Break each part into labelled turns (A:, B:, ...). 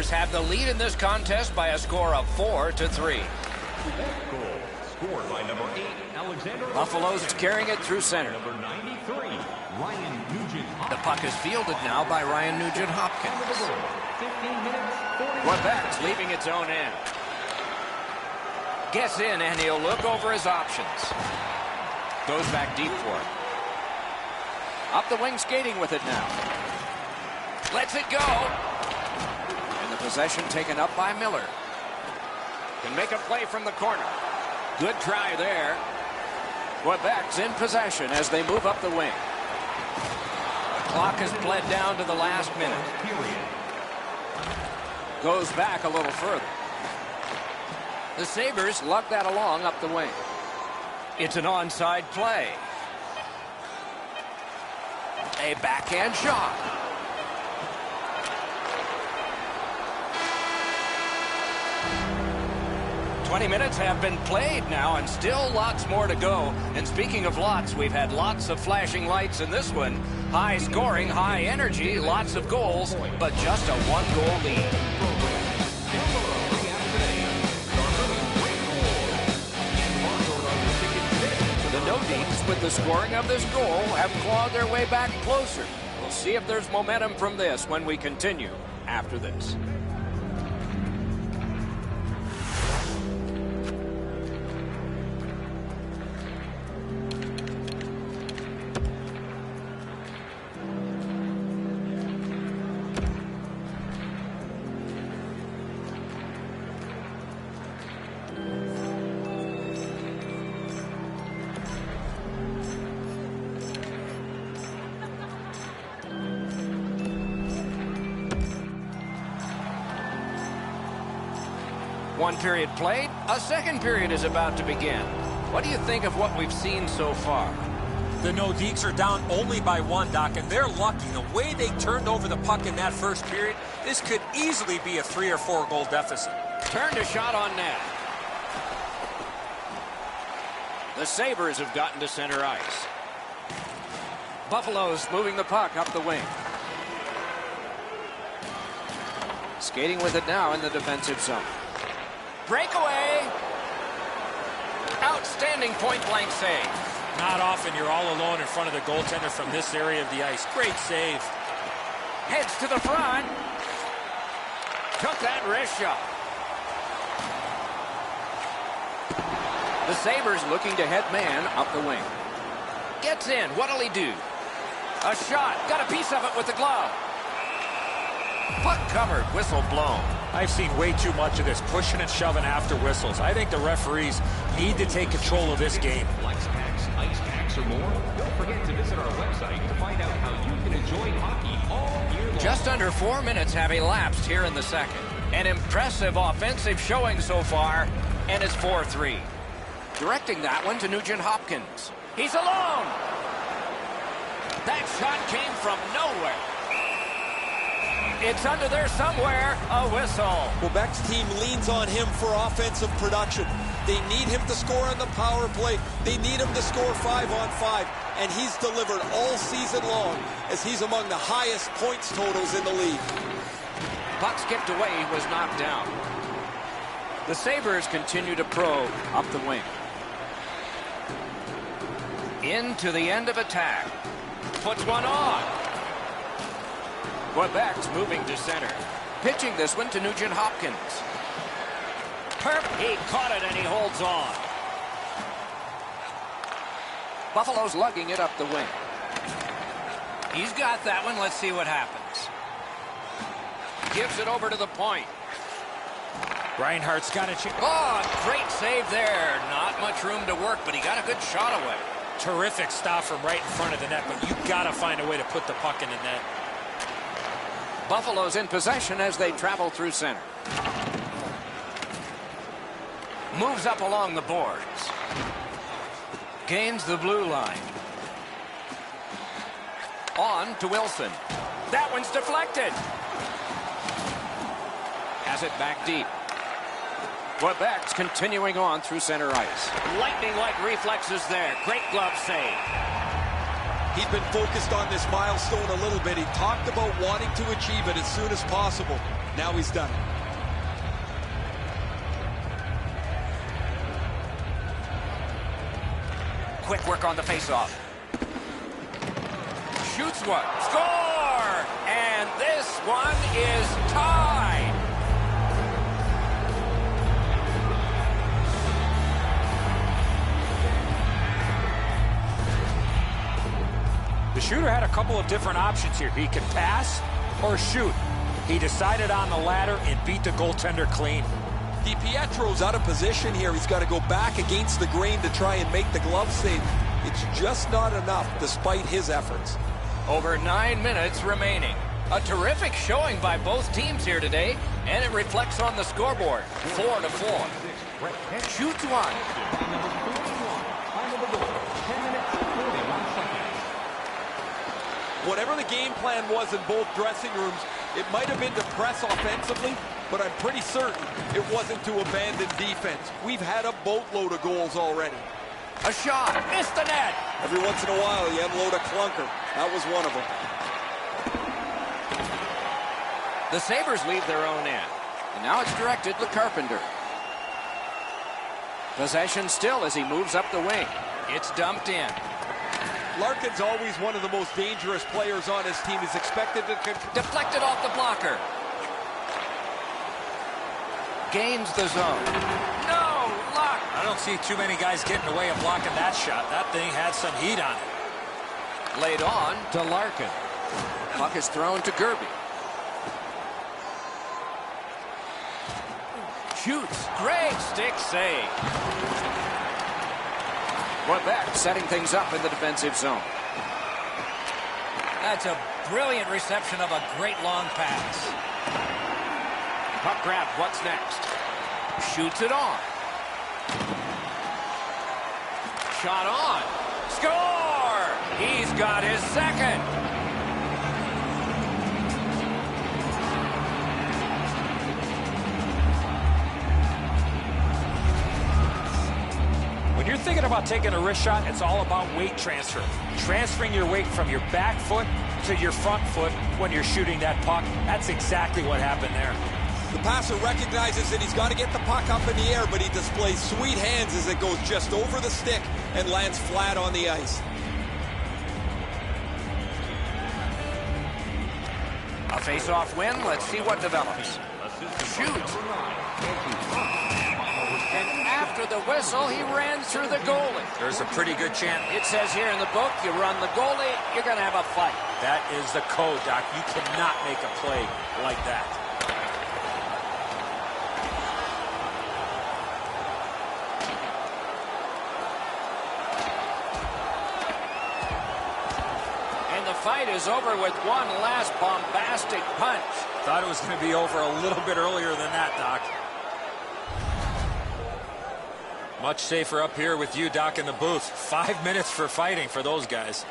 A: Sabres have the lead in this contest by a score of 4-3.
B: Goal scored by number 8, Alexander.
A: Buffalo's carrying it through center.
B: Number 93, Ryan Nugent-Hopkins.
A: The puck is fielded now by Ryan Nugent-Hopkins.
B: 15 minutes, 40
A: Quebec's leaving its own end. Gets in, and he'll look over his options. Goes back deep for it. Up the wing, skating with it now. Lets it go. And the possession taken up by Miller. Can make a play from the corner. Good try there. Quebec's in possession as they move up the wing. The clock has bled down to the last minute. Goes back a little further. The Sabres lug that along up the wing. It's an onside play. A backhand shot. "20 minutes have been played now, and still lots more to go. And speaking of lots, we've had lots of flashing lights in this one. High scoring, high energy, lots of goals, but just a one-goal lead. The No-Deeks, with the scoring of this goal, have clawed their way back closer. We'll see if there's momentum from this when we continue after this. One period played, a second period is about to begin. What do you think of what we've seen so far?
C: The No-Deeks are down only by one, Doc, and they're lucky. The way they turned over the puck in that first period, this could easily be a 3 or 4 goal deficit.
A: Turned a shot on net. The Sabres have gotten to center ice. Buffalo's moving the puck up the wing. Skating with it now in the defensive zone. Breakaway. Outstanding point-blank save.
C: Not often you're all alone in front of the goaltender from this area of the ice. Great save.
A: Heads to the front. Took that wrist shot. The Sabres looking to head man up the wing. Gets in. What'll he do? A shot. Got a piece of it with the glove. Puck covered. Whistle blown.
C: I've seen way too much of this pushing and shoving after whistles. I think the referees need to take control of this game.
B: Flex packs, ice packs, or more? Don't forget to visit our website to find out how you can enjoy hockey all year long.
A: Just under 4 minutes have elapsed here in the second. An impressive offensive showing so far, and it's 4-3. Directing that one to Nugent-Hopkins. He's alone. That shot came from nowhere. It's under there somewhere. A whistle.
D: Quebec's team leans on him for offensive production. They need him to score on the power play. They need him to score 5-on-5. And he's delivered all season long as he's among the highest points totals in the league.
A: Puck skipped away. He was knocked down. The Sabres continue to probe up the wing. Into the end of attack. Puts one on. Quebec's moving to center. Pitching this one to Nugent-Hopkins. He caught it and he holds on. Buffalo's lugging it up the wing. He's got that one. Let's see what happens. Gives it over to the point.
C: Reinhardt's got a chance.
A: Oh, great save there. Not much room to work, but he got a good shot away.
C: Terrific stop from right in front of the net, but you got to find a way to put the puck in the net.
A: Buffalo's in possession as they travel through center. Moves up along the boards. Gains the blue line. On to Wilson. That one's deflected. Has it back deep. Quebec's continuing on through center ice. Lightning-like reflexes there. Great glove save.
D: He's been focused on this milestone a little bit. He talked about wanting to achieve it as soon as possible. Now he's done it.
A: Quick work on the faceoff. Shoots one. Score! And this one is tied.
C: The shooter had a couple of different options here. He could pass or shoot. He decided on the latter and beat the goaltender clean.
D: DiPietro's out of position here. He's got to go back against the grain to try and make the glove save. It's just not enough despite his efforts.
A: Over 9 minutes remaining. A terrific showing by both teams here today, and it reflects on the scoreboard. 4-4. Shoots one.
D: Whatever the game plan was in both dressing rooms, it might have been to press offensively, but I'm pretty certain it wasn't to abandon defense. We've had a boatload of goals already.
A: A shot. Missed the net.
D: Every once in a while, you unload a clunker. That was one of them.
A: The Sabres leave their own end. And now it's directed to Carpenter. Possession still as he moves up the wing. It's dumped in.
D: Larkin's always one of the most dangerous players on his team. He's expected to...
A: Deflected off the blocker. Gains the zone. No luck.
C: I don't see too many guys getting away and blocking that shot. That thing had some heat on it.
A: Laid on to Larkin. Puck is thrown to Gerby. Shoots. Great stick save. Quebec setting things up in the defensive zone. That's a brilliant reception of a great long pass. Puck grab, what's next? Shoots it on. Shot on. Score! He's got his second.
C: When you're thinking about taking a wrist shot, it's all about weight transfer. Transferring your weight from your back foot to your front foot when you're shooting that puck. That's exactly what happened there.
D: The passer recognizes that he's got to get the puck up in the air, but he displays sweet hands as it goes just over the stick and lands flat on the ice.
A: A face-off win. Let's see what develops. Shoots. And after the whistle, he ran through the goalie.
C: There's a pretty good chance.
A: It says here in the book, you run the goalie, you're going to have a fight.
C: That is the code, Doc. You cannot make a play like that.
A: And the fight is over with one last bombastic punch.
C: Thought it was going to be over a little bit earlier than that, Doc. Much safer up here with you, Doc, in the booth. 5 minutes for fighting for those guys.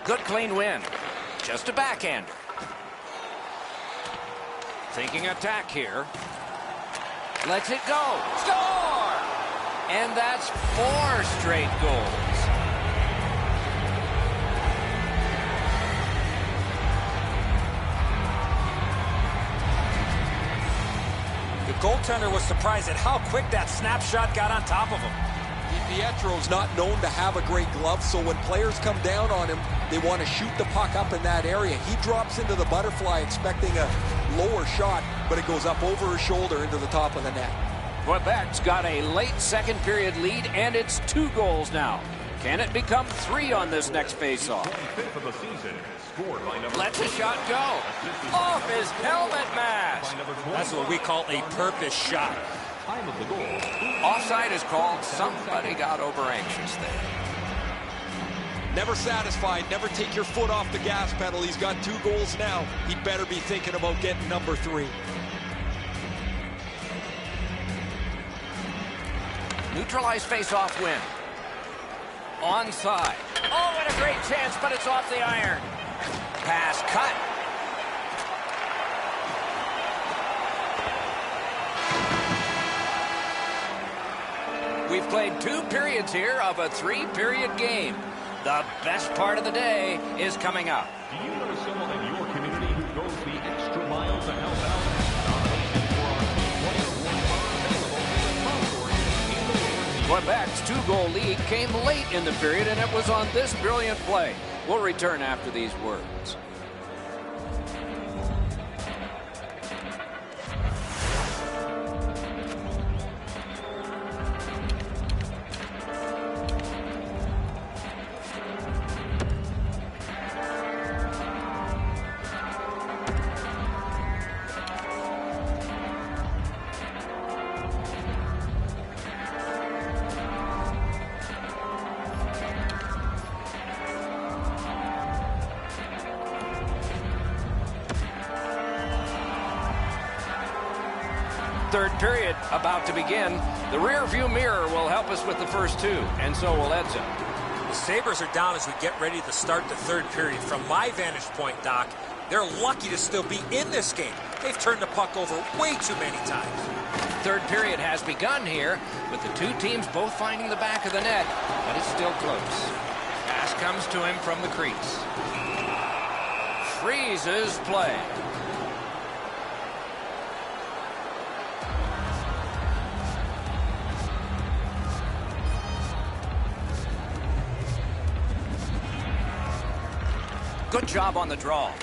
A: Good clean win. Just a backhander. Thinking attack here. Lets it go. Score! And that's 4 straight goals.
C: The goaltender was surprised at how quick that snapshot got on top of him.
D: DiPietro's not known to have a great glove, so when players come down on him, they want to shoot the puck up in that area. He drops into the butterfly expecting a lower shot, but it goes up over his shoulder into the top of the net.
A: Quebec's got a late second period lead, and it's 2 goals now. Can it become 3 on this next faceoff? Lets a shot go. Off his helmet mask.
C: That's what we call a purpose shot.
A: Offside is called. Somebody got over anxious there.
D: Never satisfied. Never take your foot off the gas pedal. He's got 2 goals now. He better be thinking about getting number 3.
A: Neutralized face-off win. Onside. Oh, what a great chance, but it's off the iron. Pass cut. We've played 2 periods here of a 3-period game. The best part of the day is coming up.
B: Do you know someone in your community who goes the extra mile to help out? Nominations for our Team Player Award are available in the concourse in the
A: Quebec's 2-goal lead came late in the period, and it was on this brilliant play. We'll return after these words. Third period about to begin. The rear view mirror will help us with the first 2, and so will Edson.
C: The Sabres are down as we get ready to start the third period. From my vantage point, Doc, they're lucky to still be in this game. They've turned the puck over way too many times.
A: Third period has begun here, with the 2 teams both finding the back of the net, but it's still close. Pass comes to him from the crease. Freezes play. Good job on the draw.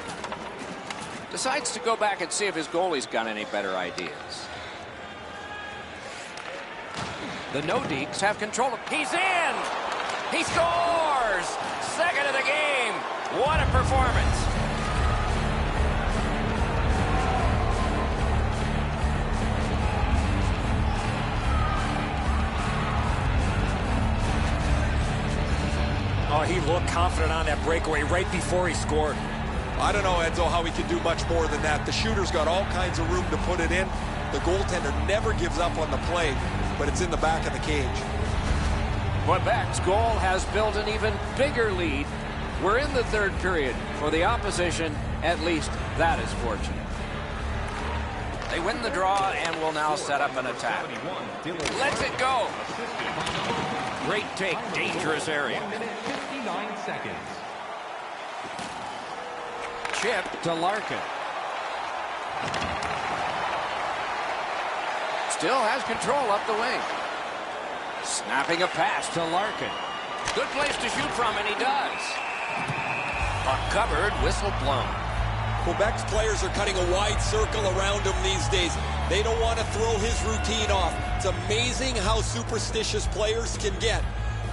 A: Decides to go back and see if his goalie's got any better ideas. The No-Deeks have control of... He's in! He scores! Second of the game. What a performance.
C: Oh, he looked confident on that breakaway right before he scored.
D: I don't know, Edzo, how he can do much more than that. The shooter's got all kinds of room to put it in. The goaltender never gives up on the play, but it's in the back of the cage.
A: Quebec's goal has built an even bigger lead. We're in the third period. For the opposition, at least that is fortunate. They win the draw and will now set up an attack. Let's it go. Great take, dangerous area.
B: 59 seconds.
A: Chip to Larkin. Still has control up the wing. Snapping a pass to Larkin. Good place to shoot from, and he does. Puck covered, whistle blown.
D: Quebec's players are cutting a wide circle around him these days. They don't want to throw his routine off. It's amazing how superstitious players can get.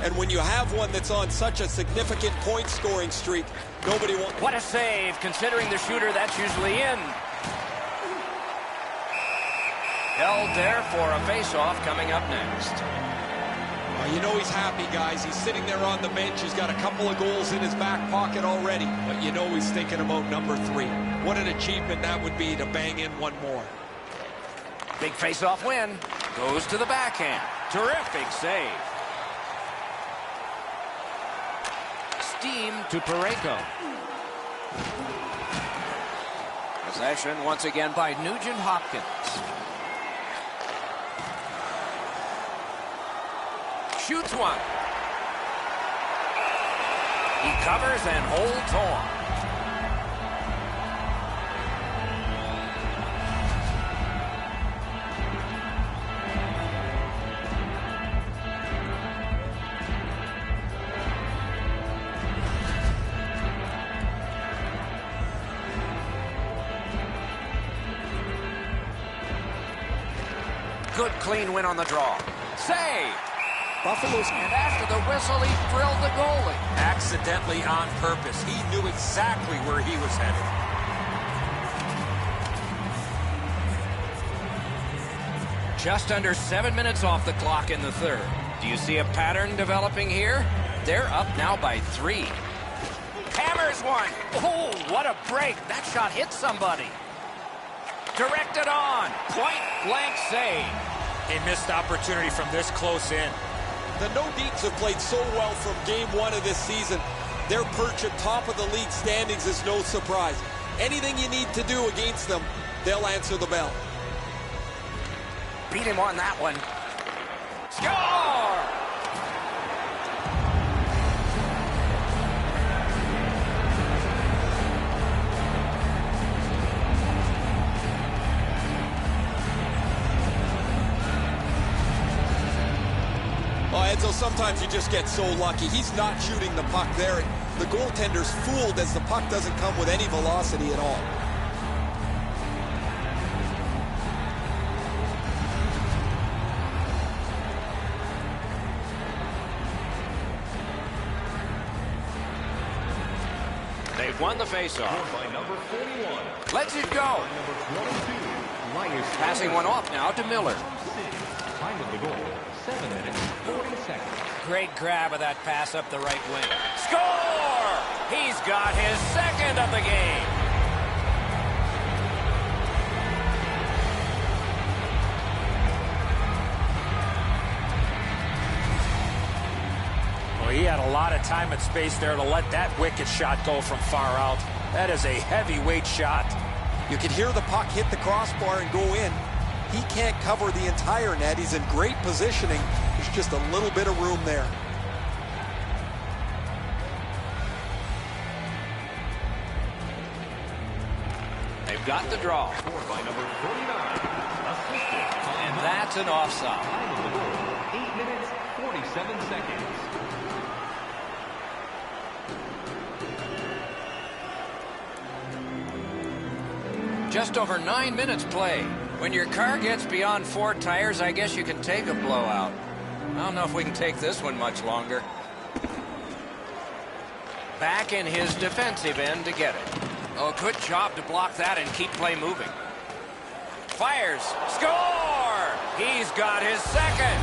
D: And when you have one that's on such a significant point-scoring streak, nobody wants...
A: What a save, considering the shooter that's usually in. Held there for a face-off coming up next.
D: You know he's happy, guys. He's sitting there on the bench. He's got a couple of goals in his back pocket already. But you know he's thinking about number 3. What an achievement that would be to bang in one more.
A: Big face-off win. Goes to the backhand. Terrific save. Steam to Parayko. Possession once again by Nugent Hopkins. Shoots one. He covers and holds on. Good clean win on the draw. Save.
C: Buffalo's...
A: And after the whistle, he drilled the goalie.
C: Accidentally on purpose. He knew exactly where he was headed.
A: Just under 7 minutes off the clock in the third. Do you see a pattern developing here? They're up now by 3. Hammers one. Oh, what a break. That shot hit somebody. Directed on. Point-blank save.
C: A missed opportunity from this close in.
D: The No-Deeks have played so well from game 1 of this season. Their perch at top of the league standings is no surprise. Anything you need to do against them, they'll answer the bell.
A: Beat him on that one. Score!
D: Edzo, sometimes you just get so lucky. He's not shooting the puck there. The goaltender's fooled as the puck doesn't come with any velocity at all.
A: They've won the faceoff.
B: By number 41.
A: Lets it go.
B: Number 22. Linus
A: Passing one off now to Miller.
B: Time of the goal, 7 minutes, 40 seconds.
A: Great grab of that pass up the right wing. Score! He's got his second of the game.
C: Well, he had a lot of time and space there to let that wicked shot go from far out. That is a heavyweight shot.
D: You can hear the puck hit the crossbar and go in. He can't cover the entire net. He's in great positioning. There's just a little bit of room there.
A: They've got the draw.
B: Scored by number 49. Assisted.
A: And that's an offside.
B: Time of the goal, 8 minutes, 47 seconds.
A: Just over 9 minutes played. When your car gets beyond 4 tires, I guess you can take a blowout. I don't know if we can take this one much longer. Back in his defensive end to get it. Oh, good job to block that and keep play moving. Fires. Score! He's got his second.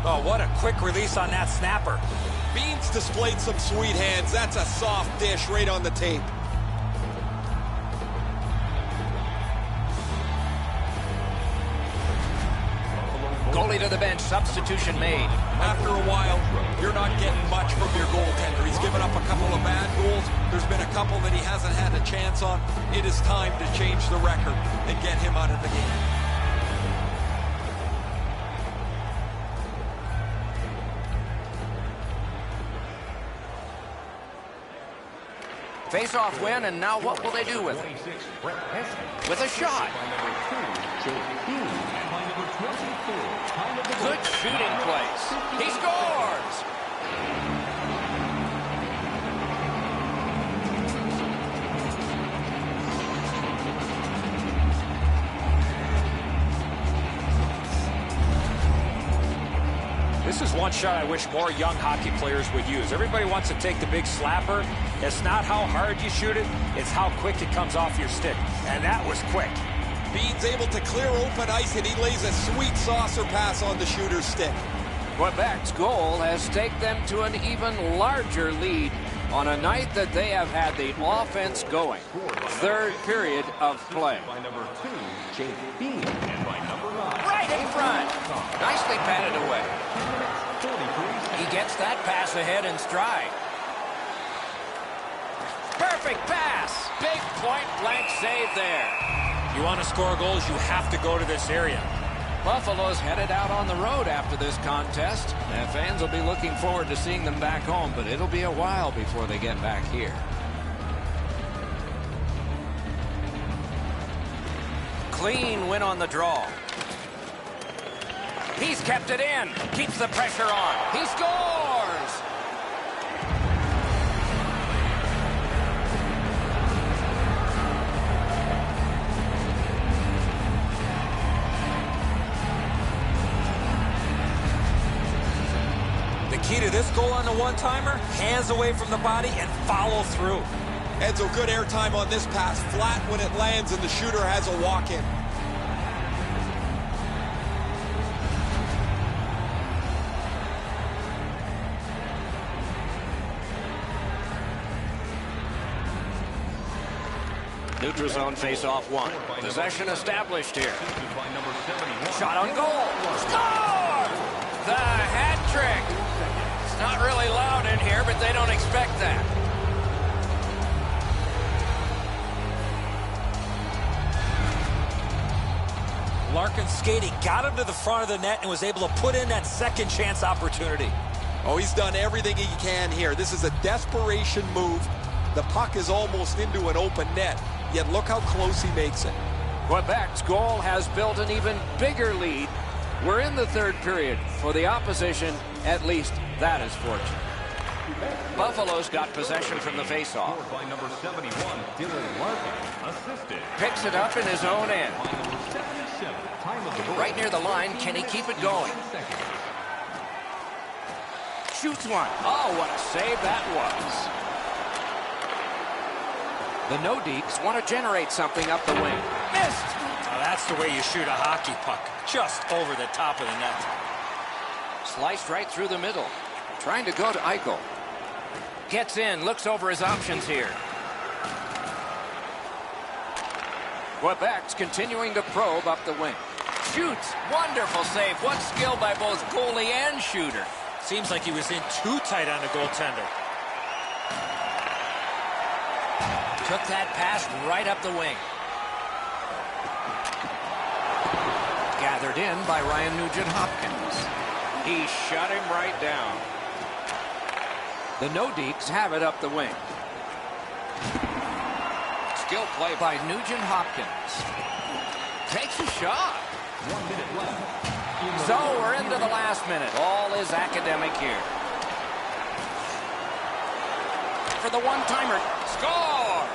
C: Oh, what a quick release on that snapper.
D: Beans displayed some sweet hands. That's a soft dish right on the tape.
A: Goalie to the bench. Substitution made.
D: After a while, you're not getting much from your goaltender. He's given up a couple of bad goals. There's been a couple that he hasn't had a chance on. It is time to change the record and get him out of the game.
A: Face-off win, and now what will they do with it?
B: 26, Brett Heskey.
A: With a shot.
B: By number 2, Jake Bean. And by number 24, time of the goal.
A: Good shooting place. He scores!
C: This is one shot I wish more young hockey players would use. Everybody wants to take the big slapper. It's not how hard you shoot it, it's how quick it comes off your stick. And that was quick.
D: Bean's able to clear open ice, and he lays a sweet saucer pass on the shooter's stick.
A: Quebec's goal has taken them to an even larger lead on a night that they have had the offense going. Third period of play.
B: By number 2, Jake Bean. And by number 9,
A: Right in front. Nicely patted away.
B: 10 minutes, 43 seconds.
A: He gets that pass ahead in stride. Perfect pass. Big point-blank save there.
C: You want to score goals, you have to go to this area.
A: Buffalo's headed out on the road after this contest. The fans will be looking forward to seeing them back home, but it'll be a while before they get back here. Clean win on the draw. He's kept it in. Keeps the pressure on. He scores!
C: The key to this goal on the one-timer, hands away from the body and follow through.
D: Edzo, good airtime on this pass. Flat when it lands, and the shooter has a walk-in.
A: Neutral zone face-off one. Possession established here.
B: By number 71.
A: Shot on goal. Score! The hat trick. It's not really loud in here, but they don't expect that.
C: Larkin skating, got him to the front of the net and was able to put in that second chance opportunity.
D: Oh, he's done everything he can here. This is a desperation move. The puck is almost into an open net, yet look how close he makes it.
A: Quebec's goal has built an even bigger lead. We're in the third period. For the opposition, at least that is fortunate. Buffalo's got possession from the faceoff.
B: Scored by number 71, Dylan Larkin. Assisted.
A: Picks it up in his own end.
B: By number 77, time of the goal.
A: Right near the line, can he keep it going?
B: 11 seconds.
A: Shoots one. Oh, what a save that was. The No-Deeks want to generate something up the wing. Missed!
C: Now that's the way you shoot a hockey puck. Just over the top of the net.
A: Sliced right through the middle. Trying to go to Eichel. Gets in, looks over his options here. Quebec's continuing to probe up the wing. Shoots! Wonderful save. What skill by both goalie and shooter.
C: Seems like he was in too tight on the goaltender.
A: Took that pass right up the wing. Gathered in by Ryan Nugent-Hopkins. He shut him right down. The No-Deeks have it up the wing. Skill play by Nugent-Hopkins. Takes a shot.
B: 1 minute left.
A: So we're into the last minute. All is academic here. For the one-timer. Score!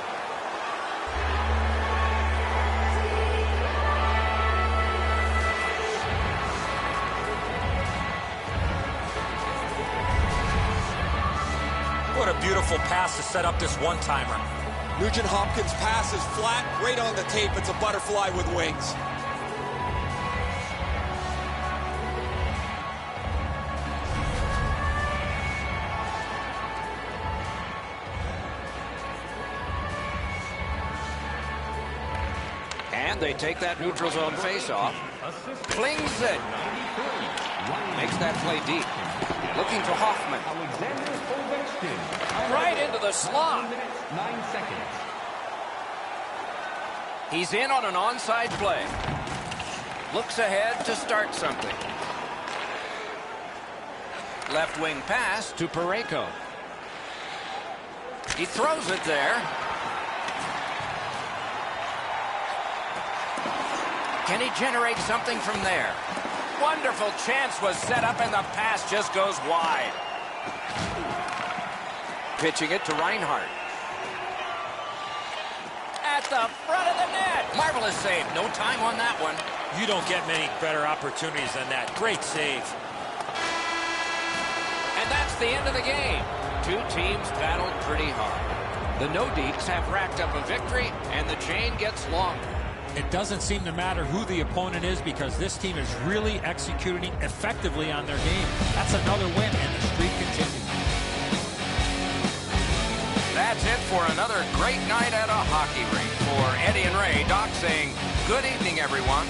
C: What a beautiful pass to set up this one-timer.
D: Nugent-Hopkins' pass is flat, right on the tape. It's a butterfly with wings.
A: And they take that neutral zone face-off. Flings it. Makes that play deep. Looking to Hoffman.
B: Alexander Ovechkin.
A: Right into the slot.
B: 9 seconds.
A: He's in on an onside play. Looks ahead to start something. Left wing pass to Parayko. He throws it there. Can he generate something from there? Wonderful chance was set up and the pass just goes wide. Pitching it to Reinhart. At the front of the net. Marvelous save. No time on that one.
C: You don't get many better opportunities than that. Great save.
A: And that's the end of the game. Two teams battled pretty hard. The No-Deeks have racked up a victory, and the chain gets longer.
C: It doesn't seem to matter who the opponent is because this team is really executing effectively on their game. That's another win, and the streak continues.
A: That's it for another great night at a hockey rink. For Eddie and Ray, Doc saying good evening, everyone.